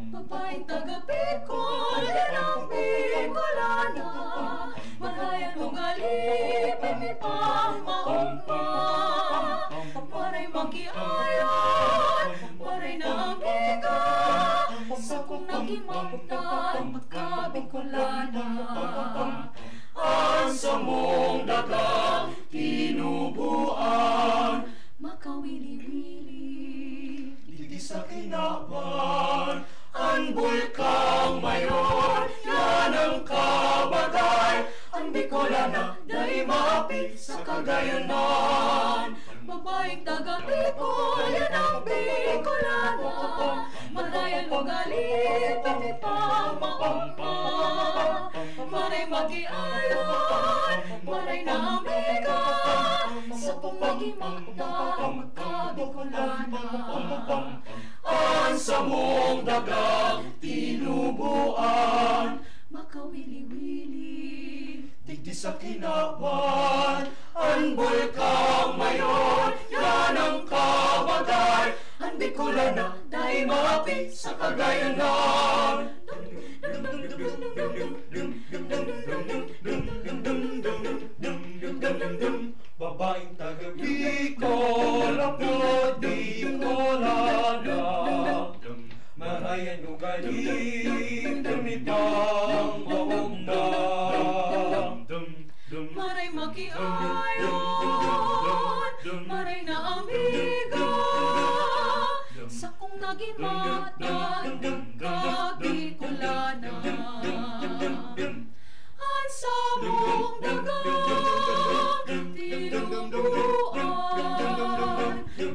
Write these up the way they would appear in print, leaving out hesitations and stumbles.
Babaeng taga-Bicol, yan ang Bicolana. Marayan ugali, pamipang maumpa. Waray makiayan, waray na amiga. Sa kong nagimangtan, magka-Bicolana. Ang samong dagang tinubuan, makawili-wili. di sa kinaban, ang bulkang mayon, yan ang kabagay. Ang Bicolana, dahil maapit sa Cagayanan. Babaeng taga-Bicol, yan ang Bicolana. Marayan ugali, pamipang maumpa. Maray magiayon, maray na amiga. Sa kong magimangtan, magka-Bicolana. Ang samong dagang tinubuan, makawili-wili. digdi sa kinaban, ang bulkang mayon, yan ang kabagay. Ang Bicolana, dahil maapit sa Cagayanan. Babaeng taga-Bicol, ako Bicolana. Marayan ugali, tumitang maugna. Maray makiayon, maray na amiga. Sa kong nagimatan, magka-Bicolana. Ang samong dagang tinubuan,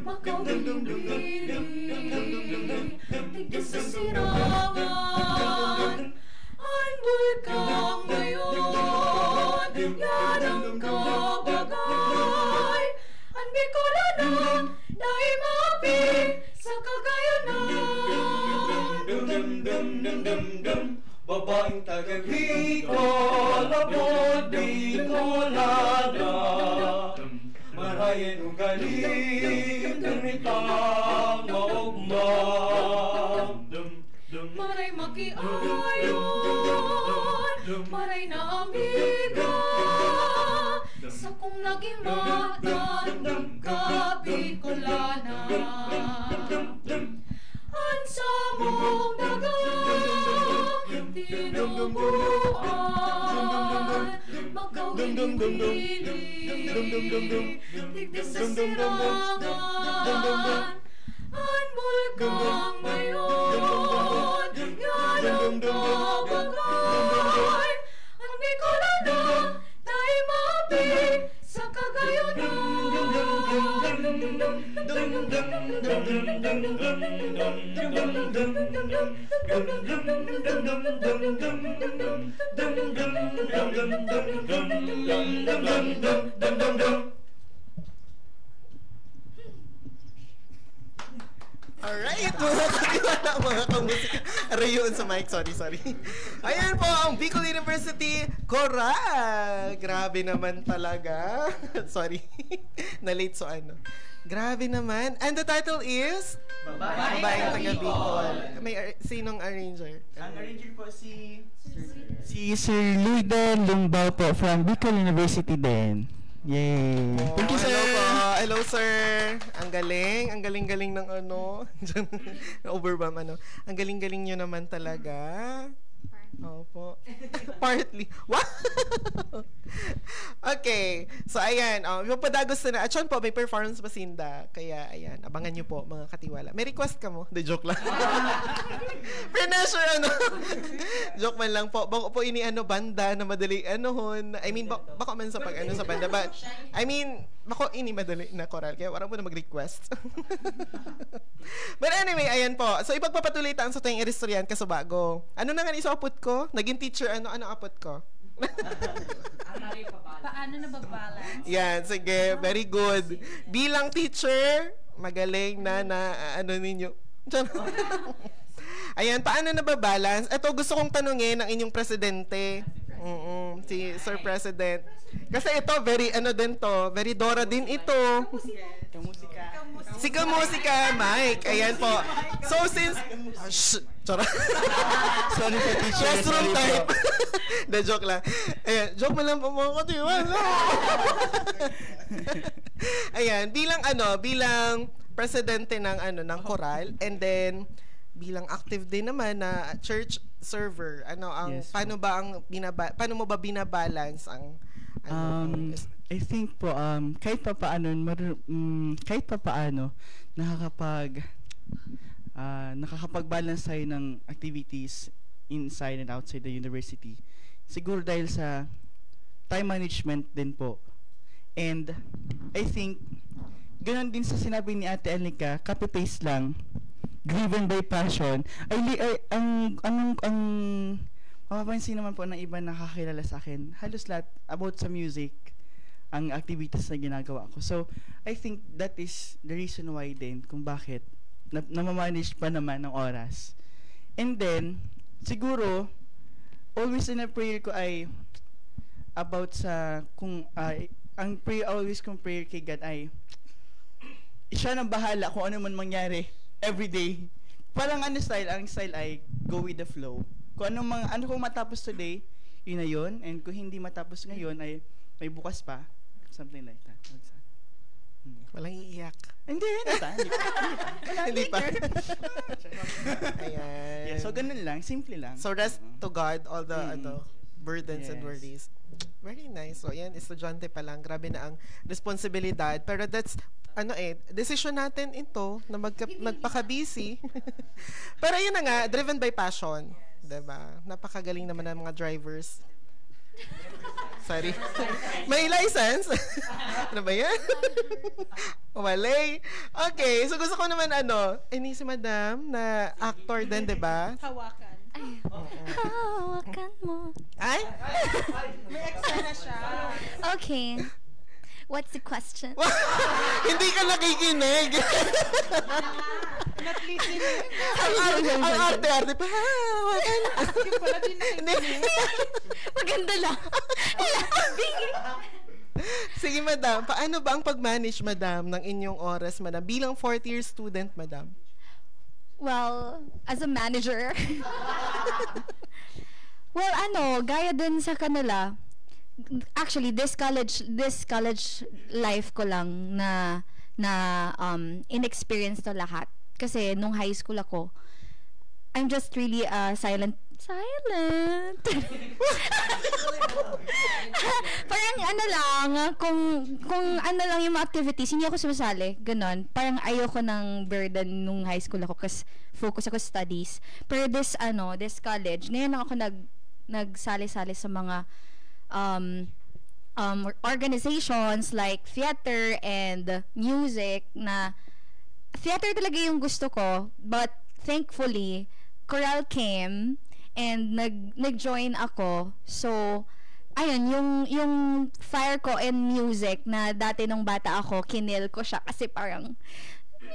makawili-wili. Digdi sa sirangan, ang bulkang ngayon, yan ang kabagay. Ang Bicolana, dahil maapit sa Cagayanan. Babaeng taga-Bicol, ako Bicolana. Marayan ugali, tumitang maugma. Maray makiayon, maray na amiga. Sa kong nagimatan, magka-Bicolana. Ang samong dagang tinubuan, makawili-wili. Digdi sa sirangan, ang bulkang mayon, yan ang kabagay. Ang Bicolana, dahil maapit sa Cagayanan. Alright, mga katiwala, mga kamusika. Arayun sa mic, sorry. Ayan po ang Bicol University Choral. Grabe naman talaga. Sorry, na-late so ano. Grabe naman. And the title is? Babaeng taga Bicol. May sinong arranger? Ang arranger po si Sir Luidan Lumbao po from Bicol University din. Yay! Oh, thank you, sir! Hello, sir! Ang galing ng ano. Overwhelm, ano. Ang galing nyo naman talaga. Opo. Partly. What? Okay. So, ayan. Yung padagos na. At yun po, may performance pa Sinda. Kaya, ayan. Abangan nyo po, mga katiwala. May request ka mo? The joke lang. Pressure, ano? Joke man lang po. Bako po ini, banda na madali, I mean, bako man sa pag, sa banda. But, I mean, bako ini madali na choral. Kaya, wala mo na mag-request. But anyway, ayan po. So, ipagpapatuloy taan sa tayong iristoryan kasubago. Ano na nga isoput ko? Naging teacher, ano apot ko? Paano na balance? Yan, sige. Very good. Bilang teacher, magaling na ano ninyo. Ayan, paano nababalance? Ito, gusto kong tanungin ang inyong presidente. Si Sir President. Kasi ito, very very Dora din ito. Si Kamusika, Mike. Ayan po. So, since... Sorry Sorry po, teacher. Classroom Sorry type. po. De, joke lang. Ayan, joke mo lang po mga katiwala. Ayan, bilang presidente ng choral, and then bilang active din naman na church server, Yes, paano mo ba binabalance ang I think po kahit papaano nakakapag-balance tayo ng activities inside and outside the university. Siguro dahil sa time management din po. And I think ganoon din sa sinabi ni Ate Elnica, copy-paste lang, driven by passion. Ang mapapansin naman po ng iba nakakilala sa akin, halos lahat about sa music ang activities na ginagawa ko. So, I think that is the reason why din kung bakit namamanage pa naman ng oras. And then, siguro, always in a prayer ko ay about sa ang prayer always kong prayer kay God ay siya nang bahala kung ano man mangyari every day. Parang ang style ay go with the flow. Kung kung matapos today, yun na yun. And kung hindi matapos ngayon ay may bukas pa. Something like that. Walang iiyak. Hindi pa. Hindi pa. Ayan. Yeah, so ganun lang, simple lang. So rest to God all the burdens and Yes. worries. Very nice. So yan, estudyante pa lang. Grabe na ang responsibilidad. Pero that's decision natin ito na magpaka-busy. Pero yun na nga, driven by passion. Diba? Napakagaling naman ng mga drivers. Sorry. May license? Ano ba yan? Walay. Okay, so gusto ko naman ini si Madam na actor din, diba? Hawakan. Hawakan mo. Ay? May eksena siya. Okay. What's the question? Hindi ka nakikinig. Not listening. Ang arte-arte pa. Yung pala din nakikinig. Maganda lang. Sige, Madam. Paano ba ang pag-manage, Madam, ng inyong oras, Madam? Bilang fourth-year student, Madam. Well, as a manager. Well, gaya din sa kanila. Actually, this college life ko lang na inexperience to lahat. Kasi nung high school ako, I'm just really silent. Parang kung lang yung mga activities, hindi ako sumasali. Ganon. Parang ayoko ng burden nung high school ako kasi focus ako sa studies. Pero this college, ngayon ako nagsali-sali sa mga organizations like theater and music na theater talaga yung gusto ko, but thankfully choral came and nag-join ako. So ayun, yung fire ko in music na dati nung bata ako, kinil ko siya kasi parang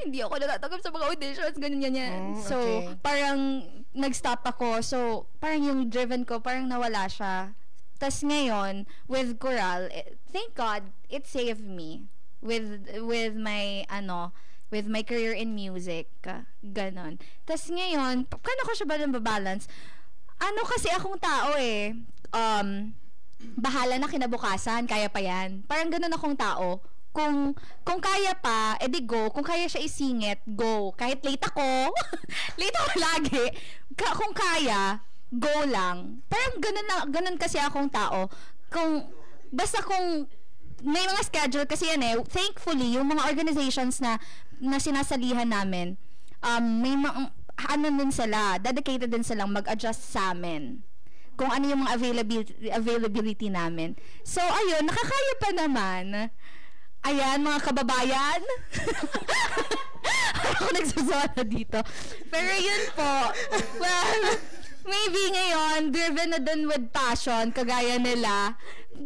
hindi ako natatanggap sa mga auditions, ganyan. So okay. parang nag-stop ako. So parang yung driven ko parang nawala siya. Tas ngayon, with choral, thank God, it saved me with my career in music. Ganon. Tas ngayon, paano ko siya ba nababalance? Kasi akong tao bahala na kinabukasan, kaya pa yan. Parang ganon akong tao. Kung kaya pa, edi go. Kung kaya siya isingit, go. Kahit late ako, late ako lagi. Kung kaya, go lang. Parang ganun kasi akong tao. Basta kung may mga schedule kasi yan thankfully, yung mga organizations na sinasalihan namin, may mga, din sila, dedicated din silang mag-adjust sa amin. Kung ano yung mga availability namin. So, ayun, nakakaya pa naman. Ayan, mga kababayan. Ako nagsasawa dito. Pero yun po, well, maybe ngayon, driven na dun with passion, kagaya nila,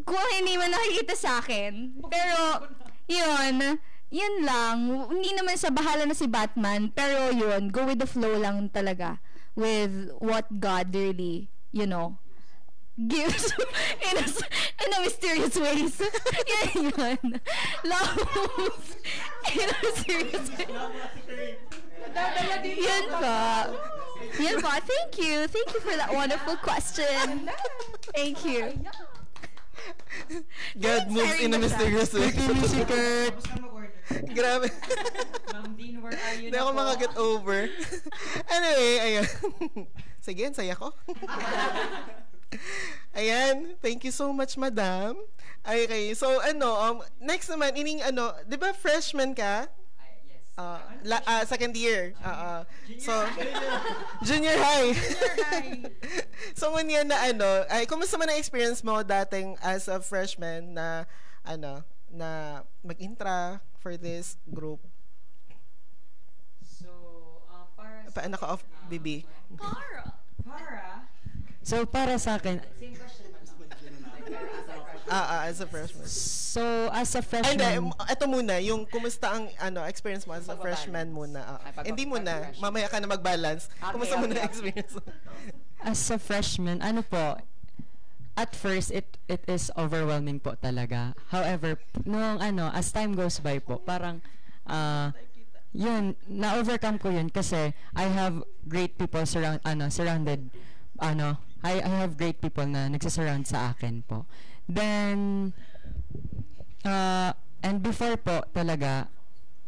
kung hindi man nakikita sa akin. Pero, yun lang. Hindi naman sa bahala na si Batman, pero yun, go with the flow lang talaga. with what God really, you know, gives in a mysterious ways. Yun. Love in a mysterious ways. Yun po. Yun po. Thank you. Thank you for that wonderful question. Thank you. God moves in a mysterious way. Music, Kurt. Grabe. Ma'am Dean, where are you Hindi ako makaget over. Anyway, ayan. Sige, ang saya ko. Ayan, thank you so much, madam. Okay, so next naman, di ba freshman ka? Yes. Second year. So, junior high. So, ngunyan na kumusta man ang experience mo dating as a freshman na, na mag-intra for this group? So, para sa... Paano ka off, Bibi? Para? So, para sa akin, Same question man lang. As a freshman. so, as a Ay, freshman, hindi. Ito muna, yung kumusta ang experience mo as a freshman muna. Hindi muna. Mamaya ka na mag-balance. Kumusta muna ang experience mo? as a freshman, ano po, at first, it is overwhelming po talaga. However, nung as time goes by po, parang, yun, na-overcome ko yun kasi I have great people surrounded, I have great people na nagsasurround sa akin po. Then, and before po talaga,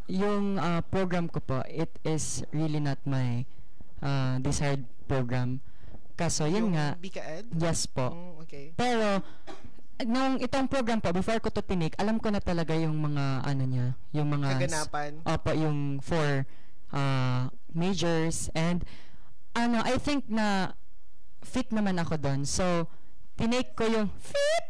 yung program ko po, it is really not my desired program. Kaso, yun nga, Bika-ed? yes po. Okay. Pero, nung itong program po, before ko to tinik, alam ko na talaga yung mga, niya, yung mga... Kaganapan. Opo, yung 4 majors. And, I think na fit naman ako doon. So, tinake ko yung fit!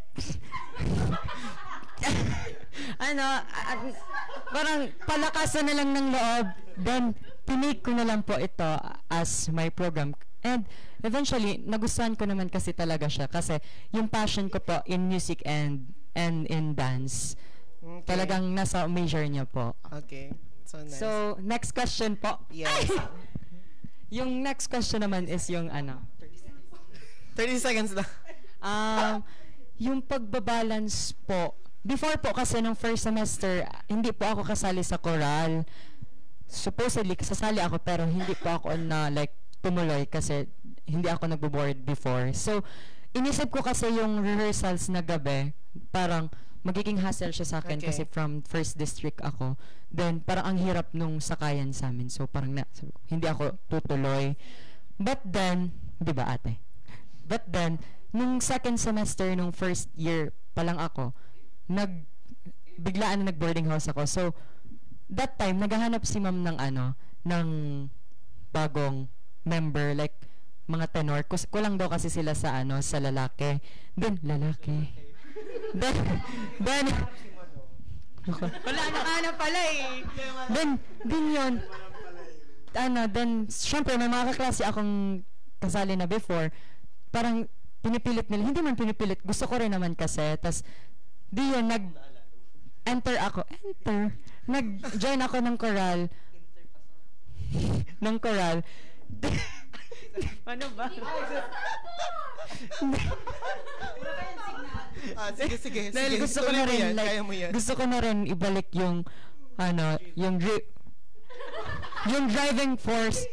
Parang palakasan na lang ng loob. Then, tinake ko na lang po ito as my program. And eventually, nagustuhan ko naman kasi talaga siya kasi yung passion ko po in music and in dance, Okay. talagang nasa major niya po. Okay. So, nice. So, next question po. yes. Yung next question naman is yung 30 seconds na. Yung pagbabalance po. Before po kasi nung first semester, hindi po ako kasali sa choral. Supposedly, kasali ako pero hindi po ako na tumuloy kasi hindi ako nagbo-board before. So, inisip ko kasi yung rehearsals na gabi, parang magiging hassle siya sa akin Okay. kasi from first district ako. Then, parang ang hirap nung sakayan sa amin. So, parang hindi ako tutuloy. But then, di ba ate? But then, nung second semester, nung first year pa lang ako, biglaan na nag-boarding house ako. So, that time, naghahanap si ma'am ng ng bagong member, mga tenor. Kulang daw kasi sila sa sa lalaki. Then, lalaki. Then, Wala na pala eh. then yun. Then, syempre, may mga kaklase akong kasali na before. Parang, pinipilit nila. Hindi man pinipilit. Gusto ko rin naman kasi. Tas, di yun, enter ako. Nag-join ako ng choral. Ano ba? Sige. Dahil gusto ko Tuloy na mo rin, yan. Kaya mo yan. gusto ko na rin ibalik yung, yung driving force.